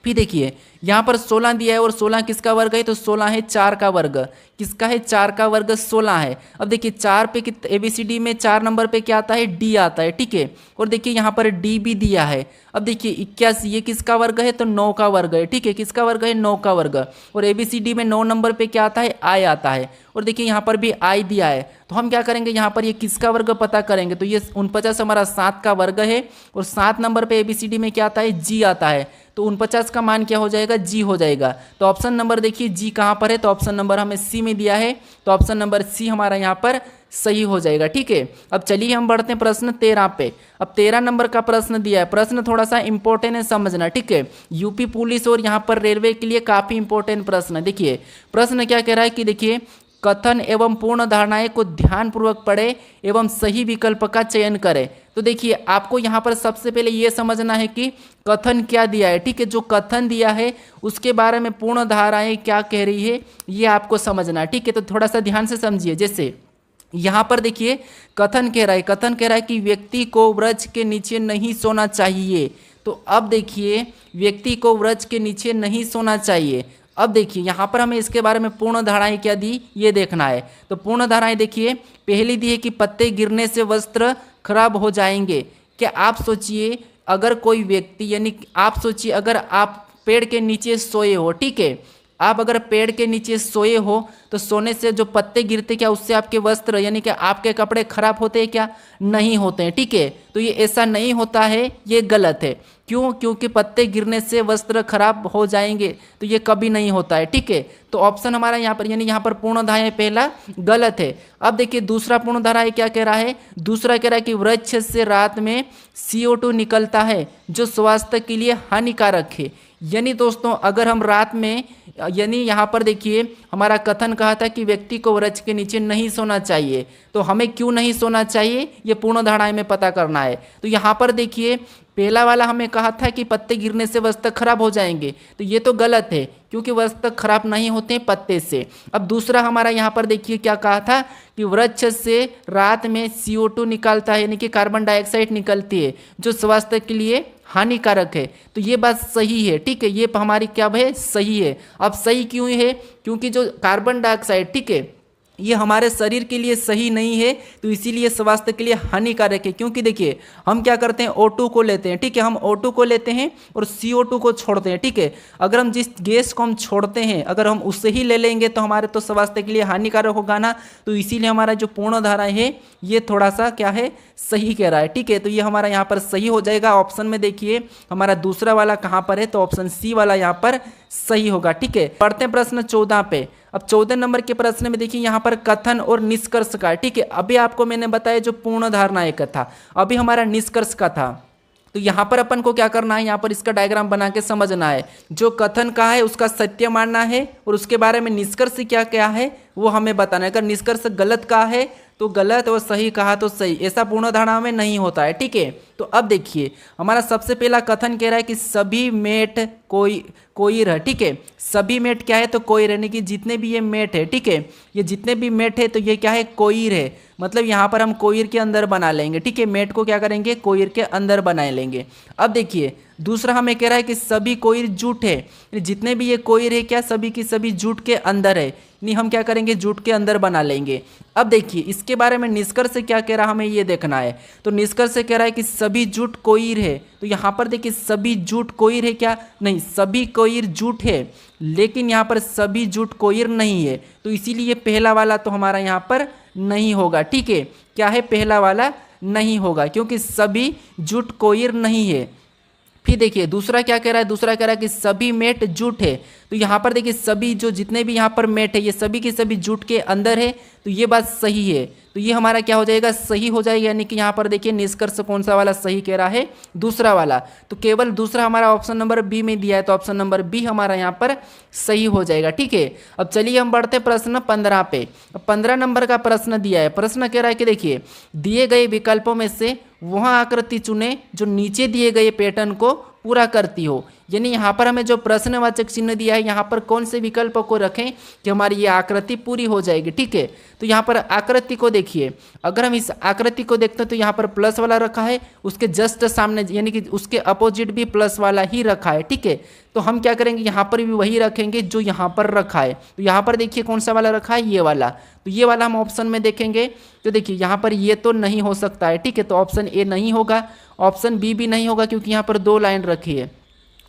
फिर देखिए यहाँ पर 16 दिया है, और 16 किसका वर्ग है, तो 16 है 4 का वर्ग, किसका है 4 का वर्ग 16 है। अब देखिए 4 पे ABCD में 4 नंबर पे क्या आता है, D आता है, ठीक है। और देखिए यहाँ पर D भी दिया है। अब देखिए 81 ये किसका वर्ग है, तो 9 का वर्ग है, ठीक है, किसका वर्ग है, 9 का वर्ग। और ABCD में 9 नंबर पे क्या आता है, I आता है, और देखिए यहाँ पर भी I दिया है। तो हम क्या करेंगे, यहाँ पर ये किसका वर्ग पता करेंगे, तो ये 49 हमारा 7 का वर्ग है, और 7 नंबर पे ABCD में क्या आता है, G आता है। तो 49 का मान क्या हो जाएगा, G हो जाएगा। तो ऑप्शन नंबर देखिए G कहाँ पर है, तो ऑप्शन नंबर हमें C में दिया है, तो ऑप्शन नंबर C हमारा यहाँ पर सही हो जाएगा, ठीक है। अब चलिए हम बढ़ते हैं प्रश्न 13 पे। अब 13 नंबर का प्रश्न दिया है। प्रश्न थोड़ा सा इंपॉर्टेंट है, समझना, ठीक है। यूपी पुलिस और यहाँ पर रेलवे के लिए काफी इंपॉर्टेंट प्रश्न है। देखिए प्रश्न क्या कह रहा है कि देखिए कथन एवं पूर्ण धारणाएं को ध्यानपूर्वक पढ़े एवं सही विकल्प का चयन करें। तो देखिए आपको यहाँ पर सबसे पहले ये समझना है कि कथन क्या दिया है, ठीक है। जो कथन दिया है उसके बारे में पूर्ण धाराएं क्या कह रही है, ये आपको समझना है, ठीक है। तो थोड़ा सा ध्यान से समझिए। जैसे यहाँ पर देखिए कथन कह रहा है कि व्यक्ति को वृक्ष के नीचे नहीं सोना चाहिए। तो अब देखिए व्यक्ति को वृक्ष के नीचे नहीं सोना चाहिए। अब देखिए यहाँ पर हमें इसके बारे में पूर्ण धाराएं क्या दी, ये देखना है। तो पूर्ण धाराएं देखिए पहली दी है कि पत्ते गिरने से वस्त्र खराब हो जाएंगे। क्या आप सोचिए अगर कोई व्यक्ति, यानी आप सोचिए अगर आप पेड़ के नीचे सोए हो, ठीक है, आप अगर पेड़ के नीचे सोए हो तो सोने से जो पत्ते गिरते क्या उससे आपके वस्त्र यानी कि आपके कपड़े खराब होते हैं क्या, नहीं होते हैं, ठीक है। तो ये ऐसा नहीं होता है, ये गलत है। क्यों, क्योंकि पत्ते गिरने से वस्त्र खराब हो जाएंगे, तो ये कभी नहीं होता है, ठीक है। तो ऑप्शन हमारा यहाँ पर यानी यहाँ पर पूर्ण धारा पहला गलत है। अब देखिए दूसरा पूर्ण धारा क्या कह रहा है, दूसरा कह रहा है कि वृक्ष से रात में CO2 निकलता है जो स्वास्थ्य के लिए हानिकारक है। यानी दोस्तों अगर हम रात में, यानी यहाँ पर देखिए हमारा कथन कहा था कि व्यक्ति को वृक्ष के नीचे नहीं सोना चाहिए, तो हमें क्यों नहीं सोना चाहिए ये पूर्ण धाराएं में पता करना है। तो यहाँ पर देखिए पहला वाला हमें कहा था कि पत्ते गिरने से वस्त्र खराब हो जाएंगे, तो ये तो गलत है क्योंकि वस्त्र खराब नहीं होते पत्ते से। अब दूसरा हमारा यहाँ पर देखिए क्या कहा था कि वृक्ष से रात में CO2 निकलता है, यानी कि कार्बन डाइऑक्साइड निकलती है जो स्वास्थ्य के लिए हानिकारक है। तो ये बात सही है, ठीक है, ये हमारी क्या है, सही है। अब सही क्यों है, क्योंकि जो कार्बन डाइऑक्साइड, ठीक है, ये हमारे शरीर के लिए सही नहीं है, तो इसीलिए स्वास्थ्य के लिए हानिकारक है। क्योंकि देखिए हम क्या करते हैं, O2 को लेते हैं, ठीक है, हम O2 को लेते हैं और CO2 को छोड़ते हैं, ठीक है। अगर हम जिस गैस को हम छोड़ते हैं अगर हम उससे ही ले लेंगे तो हमारे तो स्वास्थ्य के लिए हानिकारक होगा ना। तो इसीलिए हमारा जो पूर्ण धारा है ये थोड़ा सा क्या है, सही कह रहा है, ठीक है। तो ये हमारा यहाँ पर सही हो जाएगा। ऑप्शन में देखिए हमारा दूसरा वाला कहाँ पर है, तो ऑप्शन C वाला यहाँ पर सही होगा, ठीक है। पढ़ते हैं प्रश्न 14 पे। अब 14 नंबर के प्रश्न में देखिए यहाँ पर कथन और निष्कर्ष का, ठीक है। अभी आपको मैंने बताया जो पूर्ण धारणा एक था, अभी हमारा निष्कर्ष का था। तो यहाँ पर अपन को क्या करना है, यहाँ पर इसका डायग्राम बना के समझना है। जो कथन का है उसका सत्य मानना है और उसके बारे में निष्कर्ष क्या क्या है वो हमें बताना है। अगर निष्कर्ष गलत कहा है तो गलत और सही कहा तो सही, ऐसा पूर्ण धारणा में नहीं होता है। ठीक है, तो अब देखिए हमारा सबसे पहला कथन कह रहा है कि सभी मेट कोई है। ठीक है, सभी मेट क्या है तो कोई रहने की, जितने भी ये मेट है, ठीक है, ये जितने भी मेट है तो ये क्या है कोईर है, मतलब यहाँ पर हम कोईर के अंदर बना लेंगे। ठीक है, मेट को क्या करेंगे कोईर के अंदर बना लेंगे। अब देखिए दूसरा हमें कह रहा है कि सभी कोईर जूट है, जितने भी ये कोईर है क्या सभी की सभी जूट के अंदर है, नहीं हम क्या करेंगे जूट के अंदर बना लेंगे। अब देखिए इसके बारे में निष्कर्ष क्या कह रहा है हमें ये देखना है। तो निष्कर्ष कह रहा है कि सभी जूट कोईर है, तो यहाँ पर देखिए सभी जूट कोईर है क्या, नहीं सभी कोईर जूट है, लेकिन यहाँ पर सभी जूट कोईर नहीं है, तो इसीलिए पहला वाला तो हमारा यहाँ पर नहीं होगा। ठीक है, क्या है पहला वाला नहीं होगा क्योंकि सभी जूट कोईर नहीं है। फिर देखिए दूसरा क्या कह रहा है, दूसरा कह रहा है कि सभी मेट जूट है, तो यहाँ पर देखिए सभी जो जितने भी यहाँ पर मेट है ये सभी के सभी जूट के अंदर है, तो ये बात सही है, तो ये हमारा क्या हो जाएगा सही हो जाएगा। यानी कि यहाँ पर देखिए निष्कर्ष कौन सा वाला सही कह रहा है, दूसरा वाला, तो केवल दूसरा हमारा ऑप्शन नंबर बी में दिया है, तो ऑप्शन नंबर बी हमारा यहाँ पर सही हो जाएगा। ठीक है, अब चलिए हम बढ़ते प्रश्न 15 पे। 15 नंबर का प्रश्न दिया है, प्रश्न कह रहा है कि देखिए दिए गए विकल्पों में से वह आकृति चुने जो नीचे दिए गए पैटर्न को पूरा करती हो। यानी यहाँ पर हमें जो प्रश्नवाचक चिन्ह दिया है यहाँ पर कौन से विकल्प को रखें कि हमारी ये आकृति पूरी हो जाएगी। ठीक है, तो यहाँ पर आकृति को देखिए, अगर हम इस आकृति को देखते हैं तो यहाँ पर प्लस वाला रखा है, उसके जस्ट सामने यानी कि उसके अपोजिट भी प्लस वाला ही रखा है। ठीक है, तो हम क्या करेंगे यहाँ पर भी वही रखेंगे जो यहाँ पर रखा है। तो यहाँ पर देखिए कौन सा वाला रखा है, ये वाला, तो ये वाला हम ऑप्शन में देखेंगे तो देखिए यहाँ पर ये तो नहीं हो सकता है। ठीक है, तो ऑप्शन ए नहीं होगा, ऑप्शन बी भी नहीं होगा क्योंकि यहाँ पर 2 लाइन रखी है,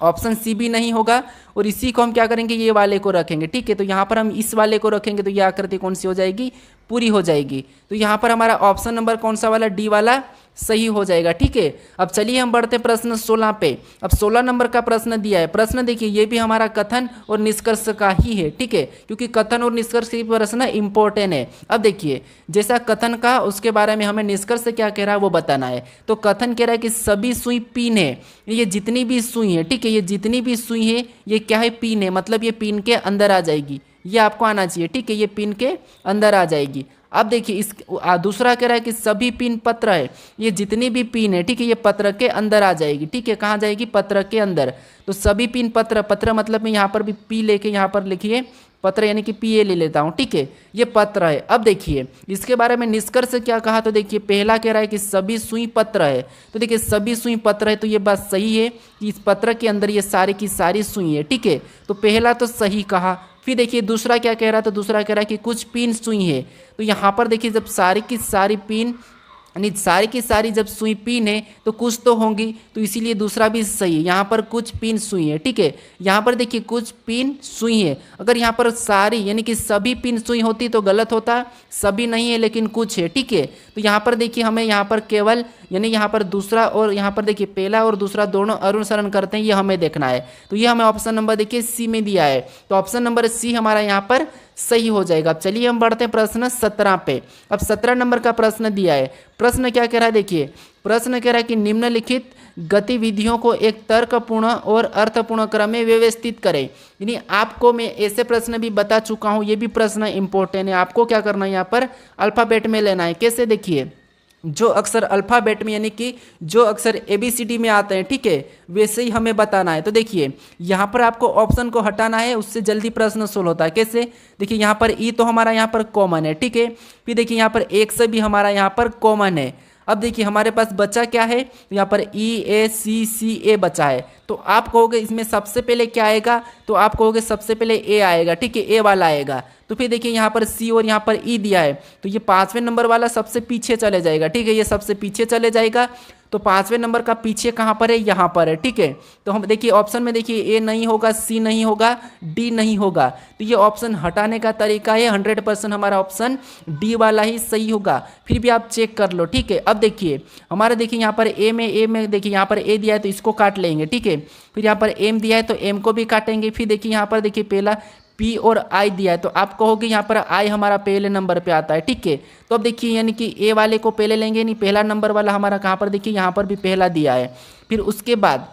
ऑप्शन सी भी नहीं होगा, और इसी को हम क्या करेंगे ये वाले को रखेंगे। ठीक है, तो यहाँ पर हम इस वाले को रखेंगे तो ये आकृति कौन सी हो जाएगी पूरी हो जाएगी। तो यहाँ पर हमारा ऑप्शन नंबर कौन सा वाला डी वाला सही हो जाएगा। ठीक है, अब चलिए हम बढ़ते प्रश्न 16 पे। अब 16 नंबर का प्रश्न दिया है, प्रश्न देखिए ये भी हमारा कथन और निष्कर्ष का ही है। ठीक है, क्योंकि कथन और निष्कर्ष की प्रश्न इंपॉर्टेंट है। अब देखिए जैसा कथन का उसके बारे में हमें निष्कर्ष क्या कह रहा है वो बताना है। तो कथन कह रहा है कि सभी सुई पीन है, ये जितनी भी सुई है, ठीक है, ये जितनी भी सुई है ये क्या है पिन है, मतलब ये पिन के अंदर आ जाएगी, ये आपको आना चाहिए। ठीक है, ये पिन के अंदर आ जाएगी। अब देखिए इस दूसरा कह रहा है कि सभी पिन पत्र है, ये जितनी भी पिन है, ठीक है, ये पत्र के अंदर आ जाएगी। ठीक है, कहाँ जाएगी पत्र के अंदर, तो सभी पिन पत्र, पत्र मतलब मैं यहाँ पर भी पी लेके यहाँ पर लिखिए पत्र यानी कि पी ए ले लेता हूँ। ठीक है, ये पत्र है। अब देखिए इसके बारे में निष्कर्ष क्या कहा, तो देखिए पहला कह रहा है कि सभी सुई पत्र है, तो देखिए सभी सुई पत्र है, तो ये बात सही है कि इस पत्र के अंदर ये सारी की सारी सुई है। ठीक है, तो पहला तो सही कहा। फिर देखिए दूसरा क्या कह रहा है, तो दूसरा कह रहा है कि कुछ पिन सुई है, तो यहाँ पर देखिए जब सारी की सारी पिन यानी सारी की सारी जब सुई पिन है तो कुछ तो होंगी, तो इसीलिए दूसरा भी सही है। यहाँ पर कुछ पिन सुई है, ठीक है, यहाँ पर देखिए कुछ पिन सुई है, अगर यहाँ पर सारी यानी कि सभी पिन सुई होती तो गलत होता, सभी नहीं है लेकिन कुछ है। ठीक है, तो यहाँ पर देखिए हमें यहाँ पर केवल यानी यहाँ पर दूसरा और यहाँ पर देखिए पहला और दूसरा दोनों अनुसरण करते हैं, ये हमें देखना है। तो ये हमें ऑप्शन नंबर देखिए सी में दिया है, तो ऑप्शन नंबर सी हमारा यहाँ पर सही हो जाएगा। अब चलिए हम बढ़ते हैं प्रश्न 17 पे। अब 17 नंबर का प्रश्न दिया है, प्रश्न क्या कह रहा है, देखिए प्रश्न कह रहा है कि निम्नलिखित गतिविधियों को एक तर्कपूर्ण और अर्थपूर्ण क्रम में व्यवस्थित करें। यानी आपको मैं ऐसे प्रश्न भी बता चुका हूँ, ये भी प्रश्न इंपॉर्टेंट है, आपको क्या करना है यहाँ पर अल्फाबेट में लेना है। कैसे, देखिए जो अक्षर अल्फाबेट में यानी कि जो अक्षर ABCD में आते हैं, ठीक है, वैसे ही हमें बताना है। तो देखिए यहाँ पर आपको ऑप्शन को हटाना है, उससे जल्दी प्रश्न सोल्व होता है। कैसे, देखिए यहाँ पर ई तो हमारा यहाँ पर कॉमन है, ठीक है, फिर देखिए यहाँ पर एक से भी हमारा यहाँ पर कॉमन है। अब देखिए हमारे पास बचा क्या है, तो यहाँ पर EACCA बचा है, तो आप कहोगे इसमें सबसे पहले क्या आएगा, तो आप कहोगे सबसे पहले ए आएगा। ठीक है, ए वाला आएगा। तो फिर देखिए यहाँ पर सी और यहाँ पर ई दिया है, तो ये 5वें नंबर वाला सबसे पीछे चले जाएगा। ठीक है, ये सबसे पीछे चले जाएगा, तो 5वें नंबर का पीछे कहाँ पर है, यहाँ पर है। ठीक है, तो हम देखिए ऑप्शन में देखिए ए नहीं होगा, सी नहीं होगा, डी नहीं होगा, तो ये ऑप्शन हटाने का तरीका है 100% हमारा ऑप्शन डी वाला ही सही होगा। फिर भी आप चेक कर लो। ठीक है, अब देखिए हमारे देखिए यहाँ पर ए में देखिए यहाँ पर ए दिया है तो इसको काट लेंगे। ठीक है, फिर यहाँ पर एम दिया है तो एम को भी काटेंगे। फिर देखिए यहाँ पर देखिए पहला पी और आई दिया है, तो आप कहोगे यहाँ पर आई हमारा पहले नंबर पे आता है। ठीक है, तो अब देखिए यानी कि ए वाले को पहले लेंगे, नहीं पहला नंबर वाला हमारा कहाँ पर, देखिए यहाँ पर भी पहला दिया है। फिर उसके बाद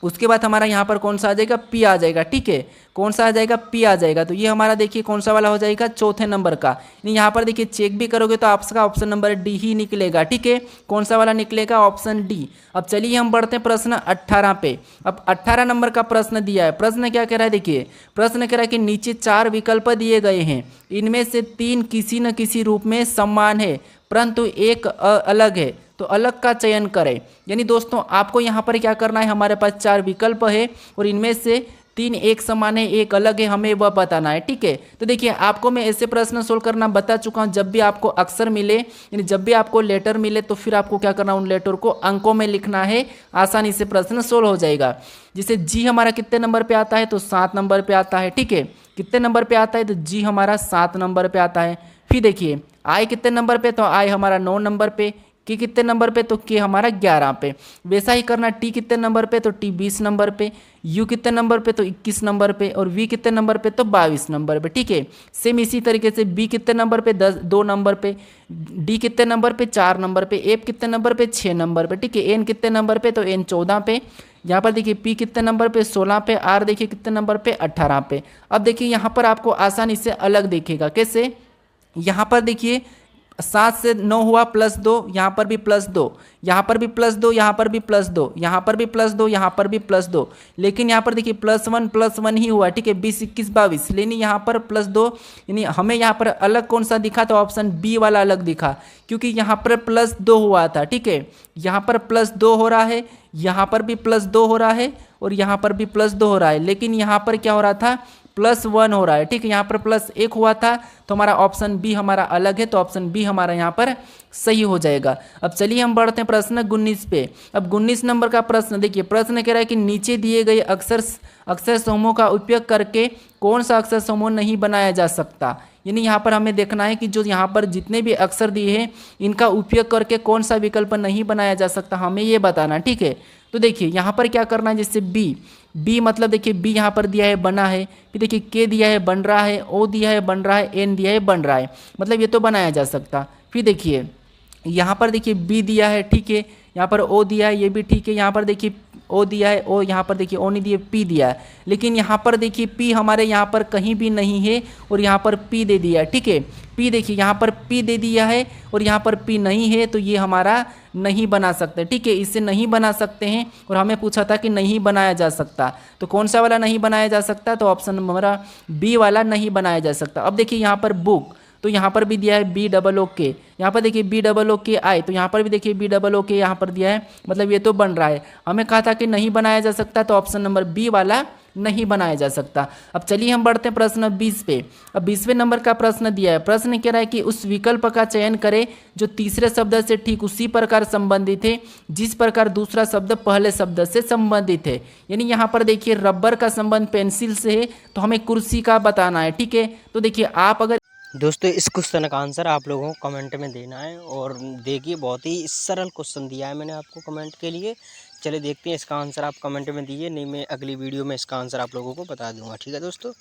उसके बाद हमारा यहाँ पर कौन सा आ जाएगा, पी आ जाएगा। ठीक है, कौन सा आ जाएगा, पी आ जाएगा। तो ये हमारा देखिए कौन सा वाला हो जाएगा, चौथे नंबर का। यहाँ पर देखिए चेक भी करोगे तो आपका ऑप्शन नंबर डी ही निकलेगा। ठीक है, कौन सा वाला निकलेगा, ऑप्शन डी। अब चलिए हम बढ़ते हैं प्रश्न 18 पे। अब 18 नंबर का प्रश्न दिया है। प्रश्न क्या कह रहा है, देखिए प्रश्न कह रहा है कि नीचे 4 विकल्प दिए गए हैं, इनमें से 3 किसी न किसी रूप में समान है परंतु एक अलग है, तो अलग का चयन करें। यानी दोस्तों आपको यहाँ पर क्या करना है, हमारे पास 4 विकल्प है और इनमें से 3 एक समान है, एक अलग है, हमें वह बताना है। ठीक है, तो देखिए आपको मैं ऐसे प्रश्न सोल्व करना बता चुका हूँ। जब भी आपको अक्षर मिले, यानी जब भी आपको लेटर मिले, तो फिर आपको क्या करना है, उन लेटर को अंकों में लिखना है, आसानी से प्रश्न सोल्व हो जाएगा। जैसे जी हमारा कितने नंबर पे आता है, तो 7 नंबर पे आता है। ठीक है, कितने नंबर पे आता है, तो जी हमारा 7 नंबर पे आता है। फिर देखिए आई कितने नंबर पे, तो आई हमारा 9 नंबर पे। के कितने नंबर पे, तो के हमारा 11 पे। वैसा ही करना, टी कितने नंबर पे, तो टी 20 नंबर पे। यू कितने नंबर पे, तो 21 नंबर पे। और वी कितने नंबर पे, तो 22 नंबर पे। ठीक है, सेम इसी तरीके से बी कितने नंबर पे, 2 नंबर पे। डी कितने नंबर पे, 4 नंबर पे। एफ कितने नंबर पे, 6 नंबर पे। ठीक है, एन कितने नंबर पे, तो एन 14 पे। यहाँ पर देखिए पी कितने नंबर पे, 16 पे। आर देखिए कितने नंबर पे, 18 पे। अब देखिए यहाँ पर आपको आसानी से अलग दिखेगा, कैसे, यहाँ पर देखिए 7 से 9 हुआ +2, यहाँ पर भी +2, यहाँ पर भी +2, यहाँ पर भी +2, यहाँ पर भी +2, यहाँ पर भी +2। लेकिन यहाँ पर देखिए +1 ही हुआ। ठीक है, 20 21 22, लेकिन यहाँ पर +2, यानी हमें यहाँ पर अलग कौन सा दिखा, तो ऑप्शन बी वाला अलग दिखा, क्योंकि यहाँ पर +2 हुआ था। ठीक है, यहाँ पर +2 हो रहा है, यहाँ पर भी +2 हो रहा है और यहाँ पर भी +2 हो रहा है, लेकिन यहाँ पर क्या हो रहा था, +1 हो रहा है। ठीक है, यहाँ पर +1 हुआ था, तो हमारा ऑप्शन बी हमारा अलग है, तो ऑप्शन बी हमारा यहाँ पर सही हो जाएगा। अब चलिए हम बढ़ते हैं प्रश्न 19 पे। अब 19 नंबर का प्रश्न देखिए, प्रश्न कह रहा है कि नीचे दिए गए अक्षर समूह का उपयोग करके कौन सा अक्षर समूह नहीं बनाया जा सकता। यानी यहाँ पर हमें देखना है कि जो यहाँ पर जितने भी अक्षर दिए हैं, इनका उपयोग करके कौन सा विकल्प नहीं बनाया जा सकता, हमें ये बताना। ठीक है, तो देखिए यहाँ पर क्या करना है, जैसे बी मतलब देखिए बी यहाँ पर दिया है, बना है। फिर देखिए के दिया है, बन रहा है। ओ दिया है, बन रहा है। एन दिया है, बन रहा है, मतलब ये तो बनाया जा सकता। फिर देखिए यहाँ पर देखिए बी दिया है, ठीक है, यहाँ पर ओ दिया है, ये भी ठीक है। यहाँ पर देखिए ओ दिया है, ओ यहाँ पर देखिए ओ नहीं दिया, पी दिया है, लेकिन यहाँ पर देखिए पी हमारे यहाँ पर कहीं भी नहीं है और यहाँ पर पी दे दिया है। ठीक है, पी देखिए यहाँ पर पी दे दिया है और यहाँ पर पी नहीं है, तो ये हमारा नहीं बना सकते। ठीक है, इससे नहीं बना सकते हैं और हमें पूछा था कि नहीं बनाया जा सकता, तो कौन सा वाला नहीं बनाया जा सकता, तो ऑप्शन हमारा बी वाला नहीं बनाया जा सकता। अब देखिए यहाँ पर बुक, तो यहाँ पर भी दिया है BOOK, यहाँ पर देखिए BOOK आई, तो यहाँ पर भी देखिए BOOK यहाँ पर दिया है, मतलब ये तो बन रहा है। हमें कहा था कि नहीं बनाया जा सकता, तो ऑप्शन नंबर बी वाला नहीं बनाया जा सकता। अब चलिए हम बढ़ते हैं प्रश्न 20 पे। अब 20वें नंबर का प्रश्न दिया है। प्रश्न कह रहा है कि उस विकल्प का चयन करें जो तीसरे शब्द से ठीक उसी प्रकार संबंधित है जिस प्रकार दूसरा शब्द पहले शब्द से संबंधित है। यानी यहाँ पर देखिए रबर का संबंध पेंसिल से है, तो हमें कुर्सी का बताना है। ठीक है, तो देखिए आप अगर दोस्तों इस क्वेश्चन का आंसर आप लोगों को कमेंट में देना है और देखिए बहुत ही सरल क्वेश्चन दिया है मैंने आपको कमेंट के लिए। चलिए देखते हैं इसका आंसर आप कमेंट में दीजिए, नहीं मैं अगली वीडियो में इसका आंसर आप लोगों को बता दूंगा। ठीक है दोस्तों।